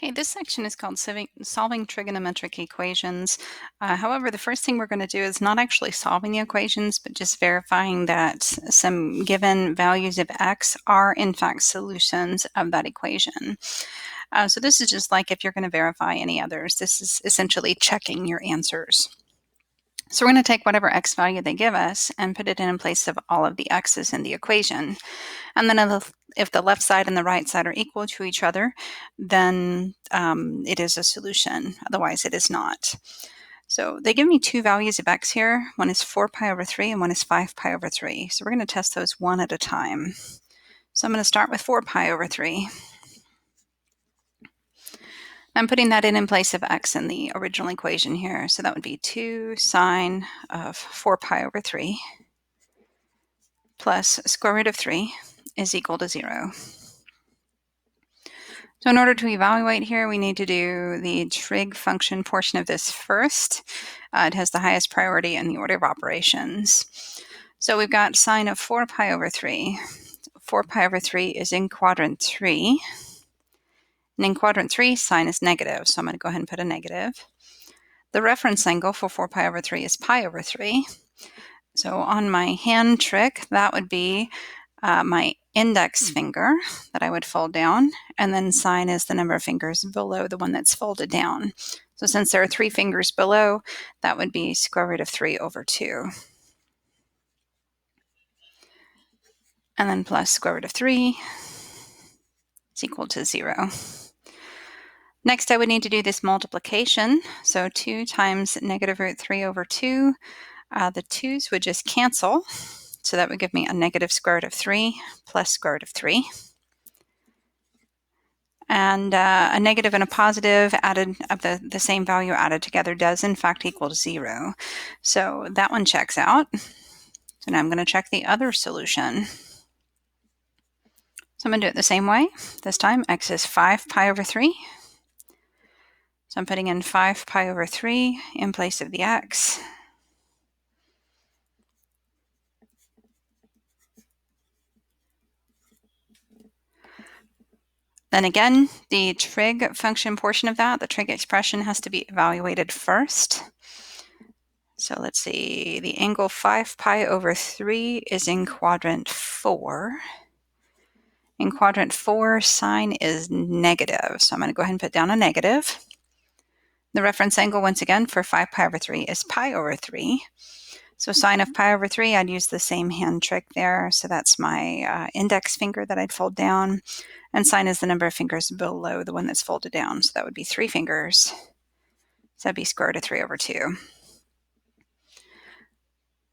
Hey, this section is called Solving Trigonometric Equations. However, the first thing we're going to do is not actually solving the equations, but just verifying that some given values of x are in fact solutions of that equation. So this is just like if you're going to verify any others. This is essentially checking your answers. So we're going to take whatever x value they give us and put it in place of all of the x's in the equation. And then if the left side and the right side are equal to each other, then it is a solution. Otherwise, it is not. So they give me two values of x here. One is 4 pi over 3 and one is 5 pi over 3. So we're going to test those one at a time. So I'm going to start with 4 pi over 3. I'm putting that in place of x in the original equation here. So that would be 2 sine of 4 pi over 3 plus square root of 3 is equal to 0. So in order to evaluate here, we need to do the trig function portion of this first. It has the highest priority in the order of operations. So we've got sine of 4 pi over 3. 4 pi over 3 is in quadrant 3. And in quadrant 3, sine is negative, so I'm going to go ahead and put a negative. The reference angle for 4 pi over 3 is pi over 3. So on my hand trick, that would be my index finger that I would fold down, and then sine is the number of fingers below the one that's folded down. So since there are 3 fingers below, that would be square root of 3 over 2. And then plus square root of 3 is equal to 0. Next, I would need to do this multiplication. So 2 times negative root 3 over 2. The 2's would just cancel. So that would give me a negative square root of 3 plus square root of 3. And a negative and a positive added of the same value added together does in fact equal to 0. So that one checks out. So now I'm going to check the other solution. So I'm going to do it the same way. This time x is 5 pi over 3. So I'm putting in 5 pi over 3 in place of the x. Then again, the trig function portion of that, the trig expression, has to be evaluated first. So let's see, the angle 5 pi over 3 is in quadrant 4. In quadrant 4, sine is negative, so I'm going to go ahead and put down a negative. The reference angle, once again, for 5 pi over 3 is pi over 3. So sine of pi over 3, I'd use the same hand trick there. So that's my index finger that I'd fold down. And sine is the number of fingers below the one that's folded down. So that would be 3 fingers. So that'd be square root of 3 over 2.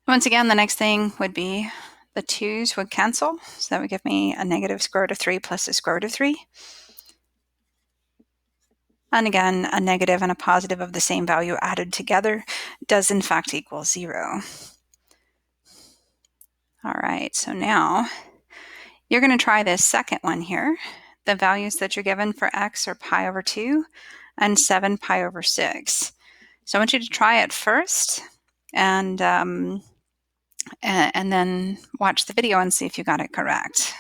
Once again, the next thing would be the 2's would cancel. So that would give me a negative square root of 3 plus the square root of 3. And again, a negative and a positive of the same value added together does in fact equal 0. All right, so now you're going to try this second one here. The values that you're given for x are pi over 2 and 7 pi over 6. So I want you to try it first and then watch the video and see if you got it correct.